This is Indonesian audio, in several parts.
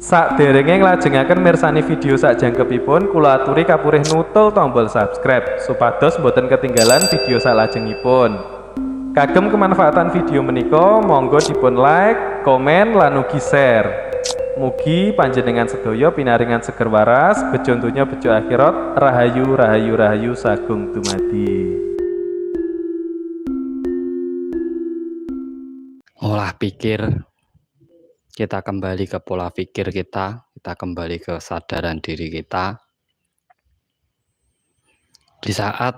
Sakderenge nglajengaken mirsani video sakjangkepipun, kula aturi kapurih nutul tombol subscribe supados boten ketinggalan video salajengipun. Kagem kemanfaatan video menika, monggo dipun like, komen, lan ugi share. Mugi panjenengan sedaya pinaringan seger waras, bejo donya bejo akhirat, rahayu rahayu rahayu sagung dumadi. Olah pikir, kita kembali ke pola pikir kita kembali ke kesadaran diri kita. Di saat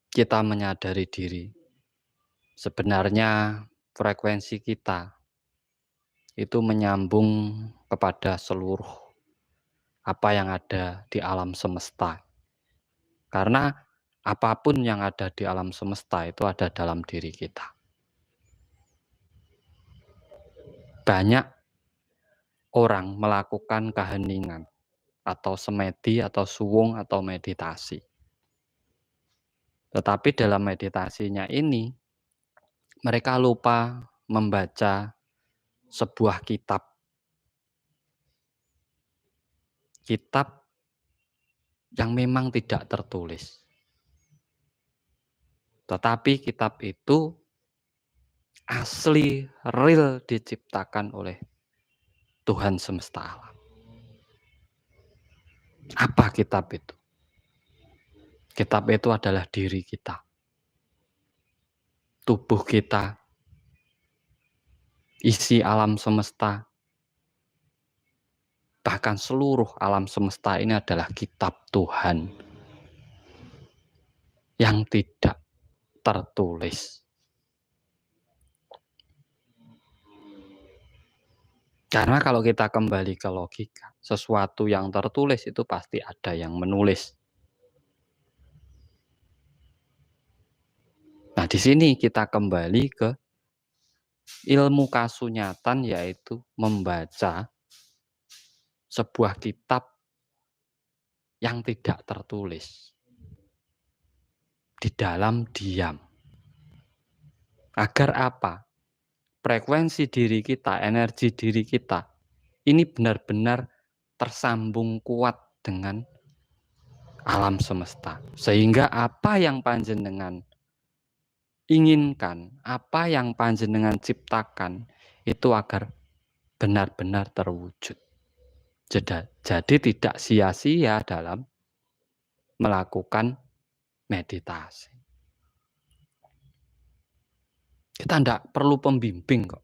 kita menyadari diri, sebenarnya frekuensi kita itu menyambung kepada seluruh apa yang ada di alam semesta. Karena apapun yang ada di alam semesta itu ada dalam diri kita. Banyak orang melakukan keheningan atau semedi atau suwung atau meditasi. Tetapi dalam meditasinya ini mereka lupa membaca sebuah kitab. Kitab yang memang tidak tertulis. Tetapi kitab itu asli, real diciptakan oleh Tuhan semesta alam. Apa kitab itu? Kitab itu adalah diri kita. Tubuh kita. Isi alam semesta. Bahkan seluruh alam semesta ini adalah kitab Tuhan. Yang tidak tertulis. Karena kalau kita kembali ke logika, sesuatu yang tertulis itu pasti ada yang menulis. Nah, di sini kita kembali ke ilmu kasunyatan, yaitu membaca sebuah kitab yang tidak tertulis di dalam diam. Agar apa? Frekuensi diri kita, energi diri kita, ini benar-benar tersambung kuat dengan alam semesta. Sehingga apa yang panjenengan inginkan, apa yang panjenengan ciptakan, itu agar benar-benar terwujud. Jadi tidak sia-sia dalam melakukan meditasi. Kita tidak perlu pembimbing kok.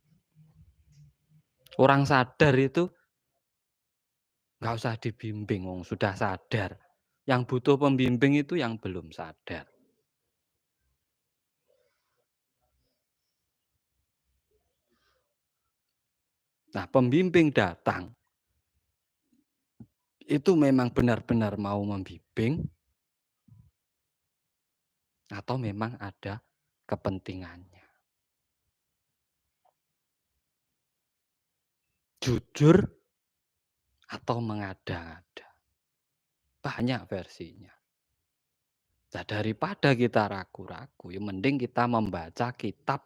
Orang sadar itu nggak usah dibimbing, sudah sadar. Yang butuh pembimbing itu yang belum sadar. Nah, pembimbing datang itu memang benar-benar mau membimbing atau memang ada kepentingannya. Jujur atau mengada-ngada. Banyak versinya. Nah, daripada kita ragu-ragu, ya mending kita membaca kitab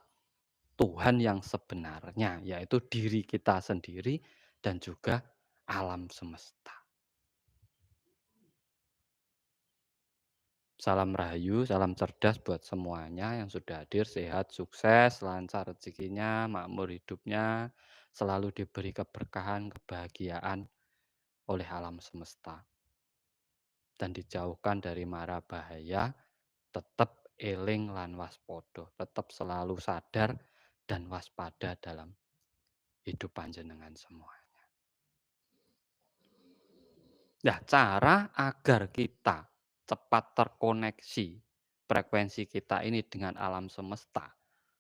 Tuhan yang sebenarnya, yaitu diri kita sendiri dan juga alam semesta. Salam rahayu, salam cerdas buat semuanya yang sudah hadir, sehat, sukses, lancar rezekinya, makmur hidupnya, selalu diberi keberkahan, kebahagiaan oleh alam semesta. Dan dijauhkan dari mara bahaya, tetap eling lan waspodo, tetap selalu sadar dan waspada dalam hidup panjenengan semuanya. Nah, cara agar kita cepat terkoneksi frekuensi kita ini dengan alam semesta,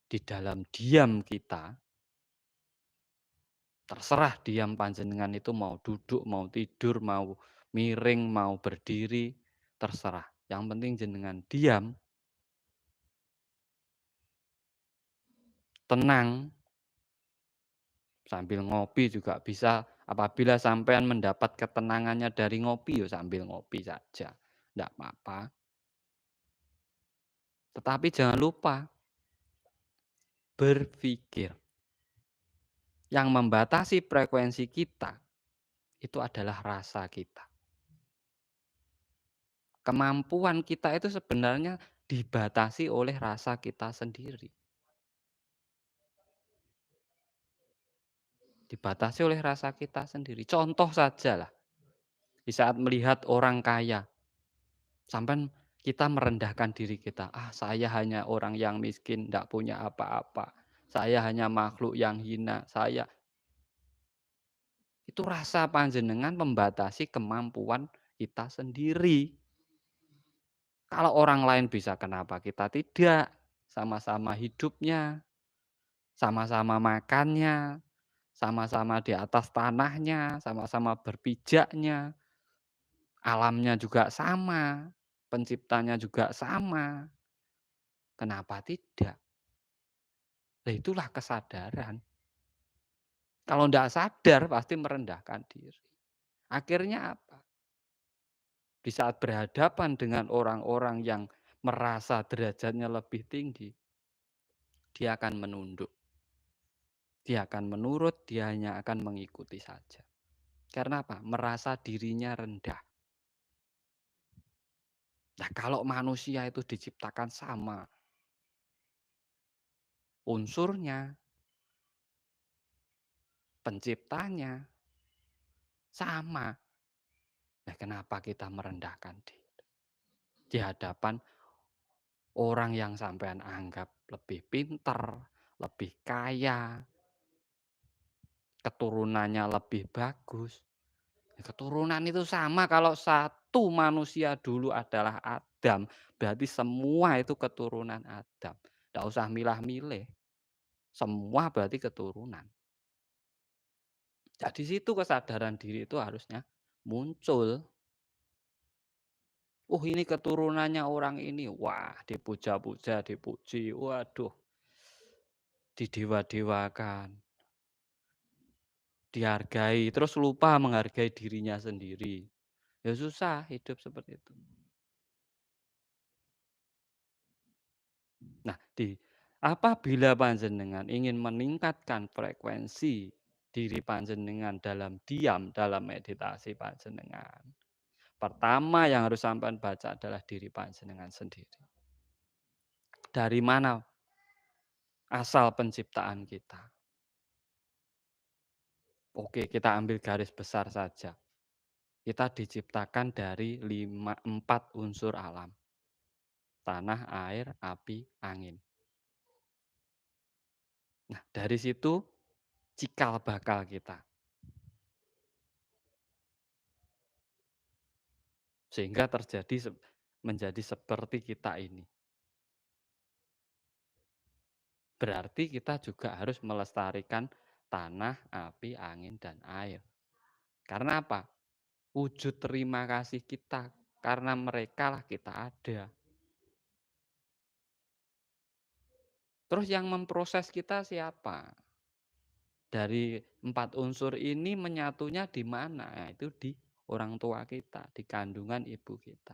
di dalam diam kita, terserah diam panjenengan itu mau duduk, mau tidur, mau miring, mau berdiri, terserah. Yang penting jenengan diam, tenang, sambil ngopi juga bisa. Apabila sampean mendapat ketenangannya dari ngopi, ya sambil ngopi saja, tidak apa-apa. Tetapi jangan lupa berpikir. Yang membatasi frekuensi kita itu adalah rasa kita. Kemampuan kita itu sebenarnya dibatasi oleh rasa kita sendiri. Dibatasi oleh rasa kita sendiri. Contoh sajalah, di saat melihat orang kaya, sampai kita merendahkan diri kita. Ah, saya hanya orang yang miskin, tidak punya apa-apa. Saya hanya makhluk yang hina. Itu rasa panjenengan membatasi kemampuan kita sendiri. Kalau orang lain bisa, kenapa kita tidak? Sama-sama hidupnya, sama-sama makannya, sama-sama di atas tanahnya, sama-sama berpijaknya, alamnya juga sama, penciptanya juga sama. Kenapa tidak? Nah, itulah kesadaran. Kalau tidak sadar pasti merendahkan diri. Akhirnya apa? Di saat berhadapan dengan orang-orang yang merasa derajatnya lebih tinggi, dia akan menunduk. Dia akan menurut, dia hanya akan mengikuti saja. Karena apa? Merasa dirinya rendah. Nah, kalau manusia itu diciptakan sama unsurnya, penciptanya, sama. Nah, kenapa kita merendahkan diri? Di hadapan orang yang sampean anggap lebih pinter, lebih kaya, keturunannya lebih bagus. Ya, keturunan itu sama, kalau satu manusia dulu adalah Adam, berarti semua itu keturunan Adam. Tidak usah milah-milih, semua berarti keturunan. Jadi situ kesadaran diri itu harusnya muncul. Oh, ini keturunannya orang ini, wah dipuja-puja, dipuji, waduh, didewa-dewakan, dihargai, terus lupa menghargai dirinya sendiri. Ya susah hidup seperti itu. Nah, apabila panjenengan ingin meningkatkan frekuensi diri panjenengan dalam diam, dalam meditasi panjenengan, pertama yang harus sampean baca adalah diri panjenengan sendiri. Dari mana asal penciptaan kita? Oke, kita ambil garis besar saja. Kita diciptakan dari 4 unsur alam. Tanah, air, api, angin. Nah, dari situ cikal bakal kita. Sehingga menjadi seperti kita ini. Berarti kita juga harus melestarikan tanah, api, angin, dan air. Karena apa? Wujud terima kasih kita. Karena mereka lah kita ada. Terus yang memproses kita siapa? Dari 4 unsur ini menyatunya di mana? Ya, itu di orang tua kita, di kandungan ibu kita.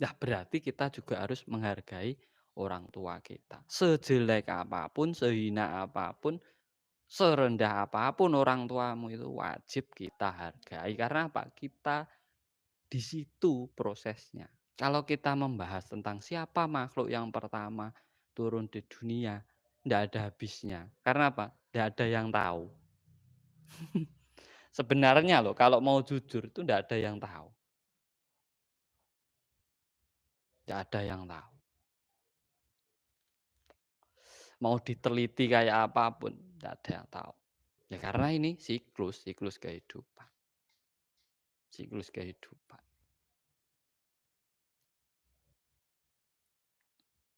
Nah, berarti kita juga harus menghargai orang tua kita. Sejelek apapun, sehina apapun, serendah apapun orang tuamu itu wajib kita hargai. Karena apa? Kita di situ prosesnya. Kalau kita membahas tentang siapa makhluk yang pertama turun di dunia, tidak ada habisnya. Karena apa? Tidak ada yang tahu. Sebenarnya loh, kalau mau jujur itu tidak ada yang tahu. Tidak ada yang tahu. Mau diteliti kayak apapun, tidak ada yang tahu. Ya karena ini siklus kehidupan. Siklus kehidupan.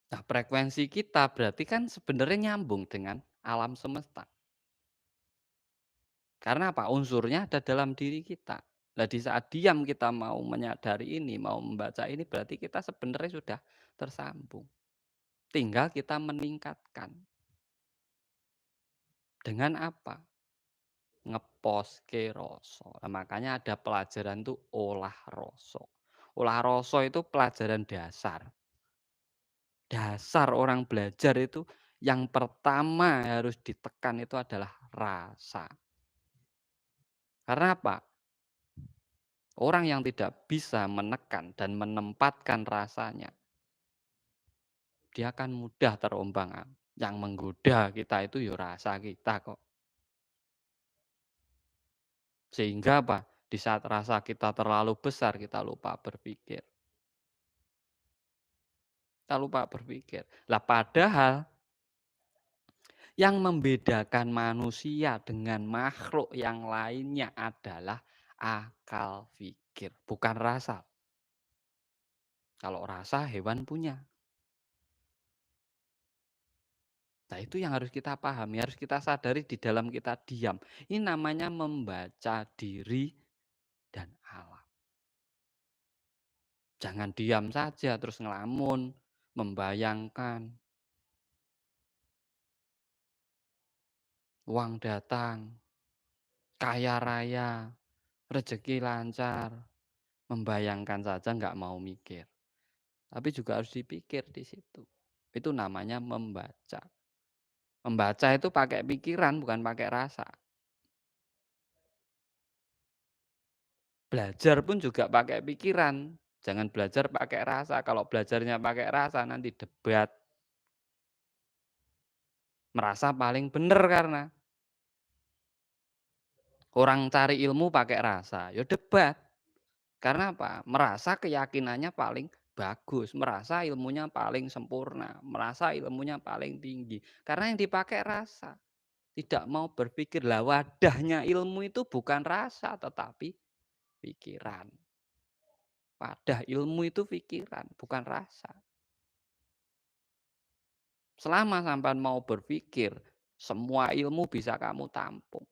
Nah, frekuensi kita berarti kan sebenarnya nyambung dengan alam semesta. Karena apa? Unsurnya ada dalam diri kita. Nah, di saat diam kita mau menyadari ini, mau membaca ini, berarti kita sebenarnya sudah tersambung. Tinggal kita meningkatkan. Dengan apa? Ngeposke rasa. Nah, makanya ada pelajaran tuh olah rasa. Olah rasa itu pelajaran dasar. Dasar orang belajar itu yang pertama harus ditekan itu adalah rasa. Karena apa? Orang yang tidak bisa menekan dan menempatkan rasanya, dia akan mudah terombang-ambing. Yang menggoda kita itu ya rasa kita kok. Sehingga apa? Di saat rasa kita terlalu besar, kita lupa berpikir. Kita lupa berpikir. Lah padahal yang membedakan manusia dengan makhluk yang lainnya adalah akal pikir, bukan rasa. Kalau rasa hewan punya. Nah, itu yang harus kita pahami, harus kita sadari di dalam kita diam. Ini namanya membaca diri dan alam. Jangan diam saja terus ngelamun, membayangkan uang datang, kaya raya, rezeki lancar, membayangkan saja nggak mau mikir. Tapi juga harus dipikir di situ. Itu namanya membaca. Membaca itu pakai pikiran bukan pakai rasa. Belajar pun juga pakai pikiran. Jangan belajar pakai rasa. Kalau belajarnya pakai rasa nanti debat. Merasa paling benar karena orang cari ilmu pakai rasa. Ya debat. Karena apa? Merasa keyakinannya paling bagus. Merasa ilmunya paling sempurna. Merasa ilmunya paling tinggi. Karena yang dipakai rasa. Tidak mau berpikir. Lah wadahnya ilmu itu bukan rasa tetapi pikiran. Wadah ilmu itu pikiran, bukan rasa. Selama sampean mau berpikir, semua ilmu bisa kamu tampung.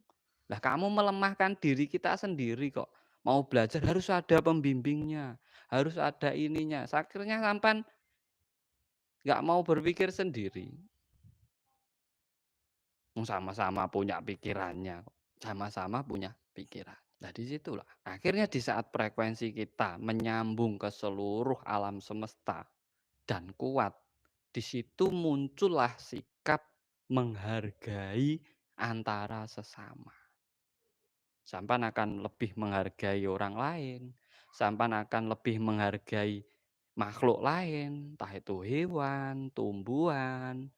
Lah kamu melemahkan diri kita sendiri kok. Mau belajar harus ada pembimbingnya, harus ada ininya. Akhirnya sampean nggak mau berpikir sendiri. Sama-sama punya pikirannya, sama-sama punya pikiran. Nah disitulah. Akhirnya di saat frekuensi kita menyambung ke seluruh alam semesta dan kuat, di situ muncullah sikap menghargai antara sesama. Sampan akan lebih menghargai orang lain, sampan akan lebih menghargai makhluk lain, entah itu hewan, tumbuhan,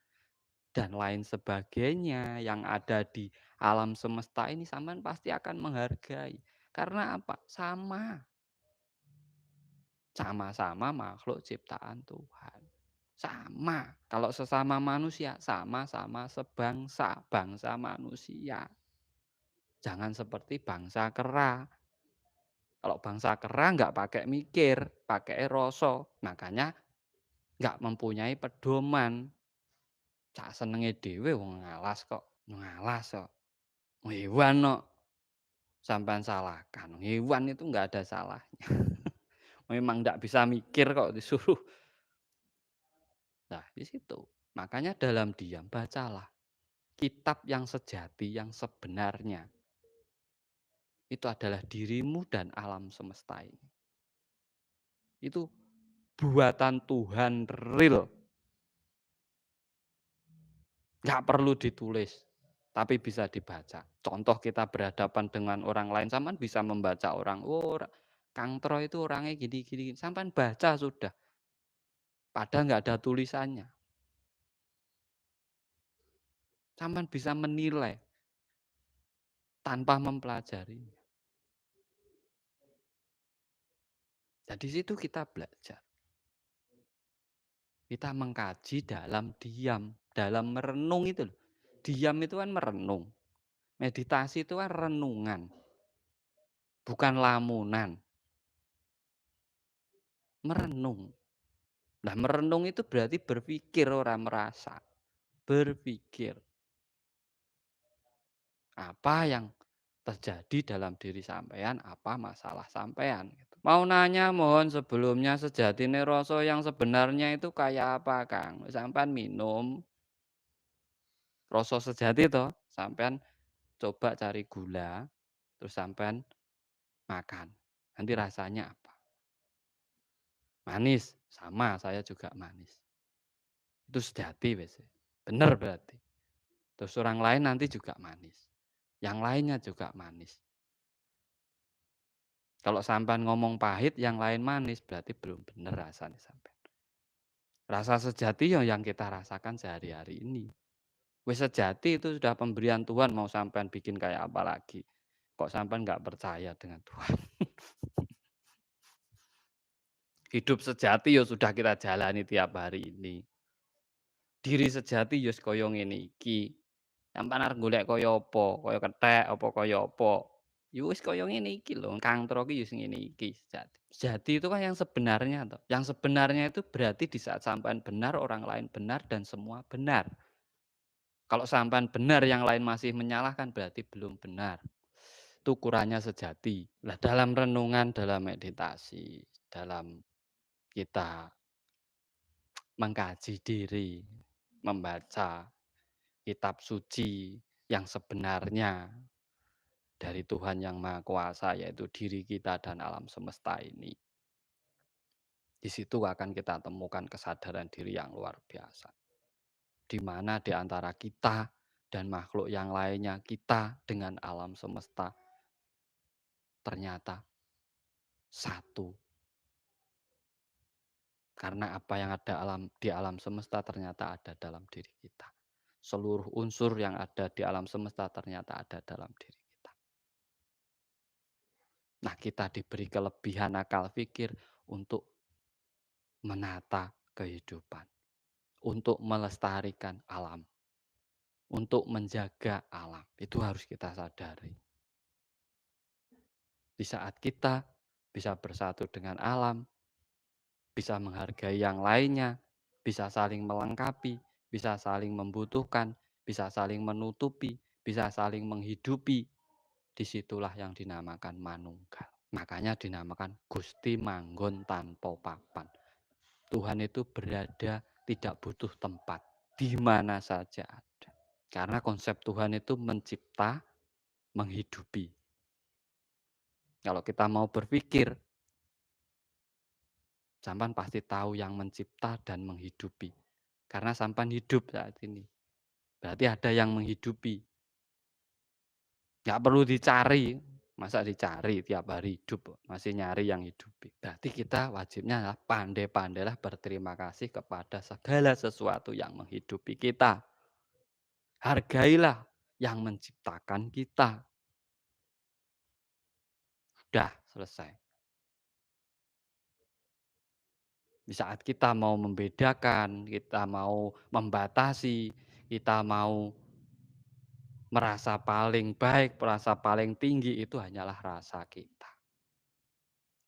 dan lain sebagainya yang ada di alam semesta ini sampean pasti akan menghargai. Karena apa? Sama-sama makhluk ciptaan Tuhan. Sama, kalau sesama manusia sama-sama sebangsa, bangsa manusia. Jangan seperti bangsa kera. Kalau bangsa kera nggak pakai mikir, pakai rasa, makanya nggak mempunyai pedoman. Cak senenge dhewe wong ngalas kok, ngalas kok. Hewan kok sampean salahkan. Hewan itu nggak ada salahnya. Memang nggak bisa mikir kok disuruh. Nah, di situ. Makanya dalam diam bacalah kitab yang sejati, yang sebenarnya. Itu adalah dirimu dan alam semesta ini. Itu buatan Tuhan real. Nggak perlu ditulis, tapi bisa dibaca. Contoh kita berhadapan dengan orang lain, sampean bisa membaca orang, oh Kang Tro itu orangnya gini-gini, sampean baca sudah. Padahal nggak ada tulisannya. Sampean bisa menilai tanpa mempelajari. Jadi situ kita belajar. Kita mengkaji dalam diam, dalam merenung itu loh. Diam itu kan merenung. Meditasi itu kan renungan, bukan lamunan. Merenung. Nah, merenung itu berarti berpikir orang merasa. Berpikir apa yang terjadi dalam diri sampean, apa masalah sampean. Gitu. Mau nanya mohon sebelumnya sejatine rasa yang sebenarnya itu kayak apa, Kang? Sampean minum rasa sejati toh, sampean coba cari gula, terus sampean makan. Nanti rasanya apa? Manis, sama saya juga manis. Itu sejati wes. Bener berarti. Terus orang lain nanti juga manis. Yang lainnya juga manis. Kalau sampean ngomong pahit, yang lain manis, berarti belum bener rasanya sampean. Rasa sejati yang kita rasakan sehari-hari ini. Wis sejati itu sudah pemberian Tuhan, mau sampean bikin kayak apa lagi. Kok sampean nggak percaya dengan Tuhan? Hidup sejati ya sudah kita jalani tiap hari ini. Diri sejati ya kaya ngene iki. Sampeyan arep golek kaya apa? Kaya kethek apa kaya apa? Ya wis kaya ngene iki lho, kangtro ki ya wis ngene iki sejati. Sejati itu kan yang sebenarnya toh. Yang sebenarnya itu berarti di saat sampean benar, orang lain benar dan semua benar. Kalau sampean benar, yang lain masih menyalahkan berarti belum benar. Itu ukurannya sejati. Lah dalam renungan, dalam meditasi, dalam kita mengkaji diri, membaca kitab suci yang sebenarnya dari Tuhan Yang Maha Kuasa, yaitu diri kita dan alam semesta ini. Di situ akan kita temukan kesadaran diri yang luar biasa. Di mana di antara kita dan makhluk yang lainnya, kita dengan alam semesta ternyata satu. Karena apa yang ada di alam semesta ternyata ada dalam diri kita. Seluruh unsur yang ada di alam semesta ternyata ada dalam diri kita. Nah, kita diberi kelebihan akal pikir untuk menata kehidupan, untuk melestarikan alam, untuk menjaga alam. Itu harus kita sadari. Di saat kita bisa bersatu dengan alam, bisa menghargai yang lainnya, bisa saling melengkapi, bisa saling membutuhkan, bisa saling menutupi, bisa saling menghidupi. Disitulah yang dinamakan manunggal. Makanya dinamakan Gusti Manggon Tanpa Papan. Tuhan itu berada tidak butuh tempat, di mana saja ada. Karena konsep Tuhan itu mencipta, menghidupi. Kalau kita mau berpikir, sampan pasti tahu yang mencipta dan menghidupi. Karena sampan hidup saat ini. Berarti ada yang menghidupi. Nggak perlu dicari. Masa dicari tiap hari hidup, masih nyari yang hidupi. Berarti kita wajibnya adalah pandai-pandailah berterima kasih kepada segala sesuatu yang menghidupi kita. Hargailah yang menciptakan kita. Sudah selesai. Di saat kita mau membedakan, kita mau membatasi, kita mau merasa paling baik, merasa paling tinggi, itu hanyalah rasa kita.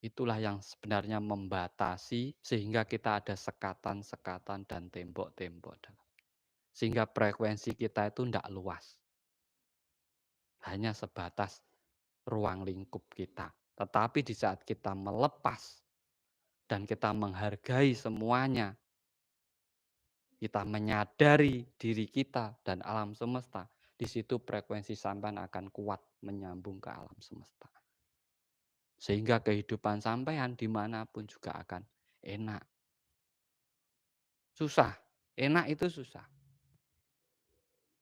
Itulah yang sebenarnya membatasi sehingga kita ada sekatan-sekatan dan tembok-tembok. Sehingga frekuensi kita itu tidak luas. Hanya sebatas ruang lingkup kita. Tetapi di saat kita melepas dan kita menghargai semuanya, kita menyadari diri kita dan alam semesta, di situ frekuensi sampean akan kuat menyambung ke alam semesta. Sehingga kehidupan sampean dimanapun juga akan enak. Susah, enak itu susah.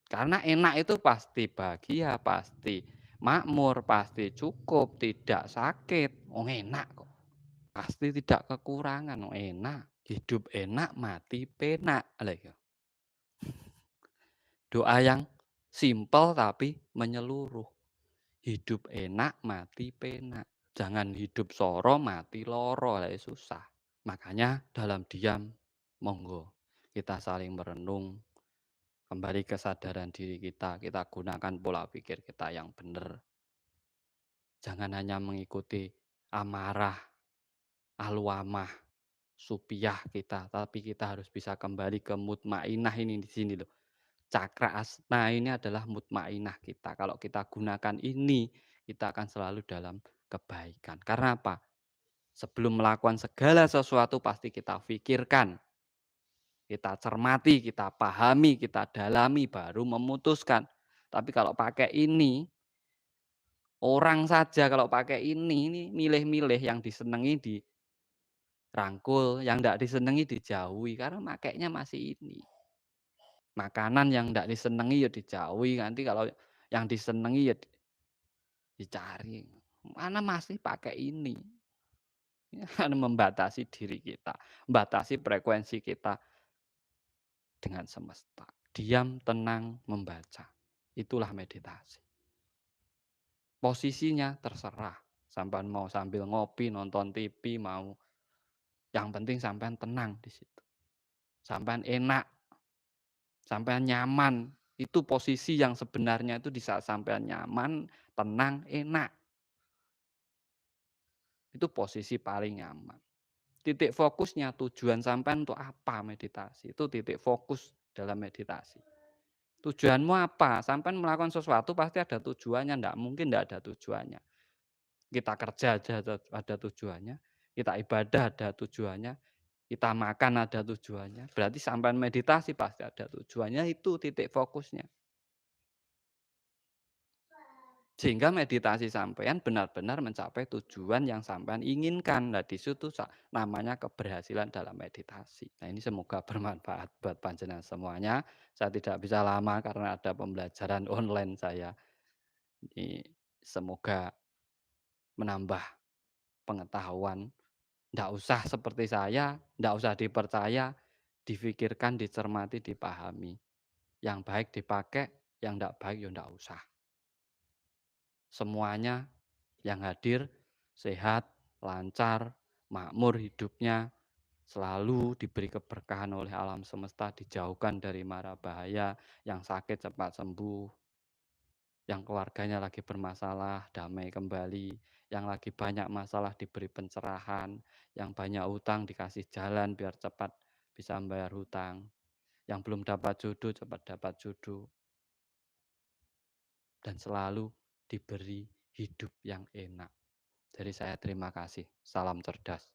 Karena enak itu pasti bahagia, pasti makmur, pasti cukup, tidak sakit. Oh enak kok. Pasti tidak kekurangan, oh enak. Hidup enak, mati penak. Doa yang simpel tapi menyeluruh. Hidup enak, mati penak. Jangan hidup soro, mati loro. Susah. Makanya dalam diam, monggo kita saling merenung, kembali kesadaran diri kita gunakan pola pikir kita yang benar. Jangan hanya mengikuti amarah, alwamah, supiah kita, tapi kita harus bisa kembali ke mutmainah ini di sini loh. Cakra asna ini adalah mutmainah kita. Kalau kita gunakan ini, kita akan selalu dalam kebaikan. Karena apa? Sebelum melakukan segala sesuatu pasti kita pikirkan, kita cermati, kita pahami, kita dalami, baru memutuskan. Tapi kalau pakai ini, orang saja kalau pakai ini milih-milih yang disenangi dirangkul, yang tidak disenangi dijauhi, karena makainya masih ini. Makanan yang tidak disenangi ya dijauhi, nanti kalau yang disenangi ya dicari. mana masih pakai ini. Kan membatasi diri kita, membatasi frekuensi kita dengan semesta. Diam, tenang, membaca. Itulah meditasi. Posisinya terserah. Sampean mau sambil ngopi, nonton TV, mau. Yang penting sampean tenang di situ. Sampean enak, sampean nyaman. Itu posisi yang sebenarnya itu di saat sampean nyaman, tenang, enak. Itu posisi paling nyaman. Titik fokusnya, tujuan sampean untuk apa meditasi, itu titik fokus dalam meditasi. Tujuanmu apa? Sampean melakukan sesuatu pasti ada tujuannya, ndak mungkin ndak ada tujuannya. Kita kerja aja ada tujuannya, kita ibadah ada tujuannya, kita makan ada tujuannya, berarti sampean meditasi pasti ada tujuannya, itu titik fokusnya. Sehingga meditasi sampean benar-benar mencapai tujuan yang sampean inginkan. Nah, di situ namanya keberhasilan dalam meditasi. Nah, ini semoga bermanfaat buat panjenengan semuanya. Saya tidak bisa lama karena ada pembelajaran online saya. Ini semoga menambah pengetahuan. Ndak usah seperti saya, ndak usah dipercaya, difikirkan, dicermati, dipahami. Yang baik dipakai, yang ndak baik ya ndak usah. Semuanya yang hadir sehat, lancar, makmur hidupnya, selalu diberi keberkahan oleh alam semesta, dijauhkan dari mara bahaya, yang sakit cepat sembuh, yang keluarganya lagi bermasalah damai kembali, yang lagi banyak masalah diberi pencerahan, yang banyak hutang dikasih jalan biar cepat bisa membayar hutang, yang belum dapat jodoh cepat dapat jodoh, dan selalu diberi hidup yang enak. Jadi saya terima kasih. Salam cerdas.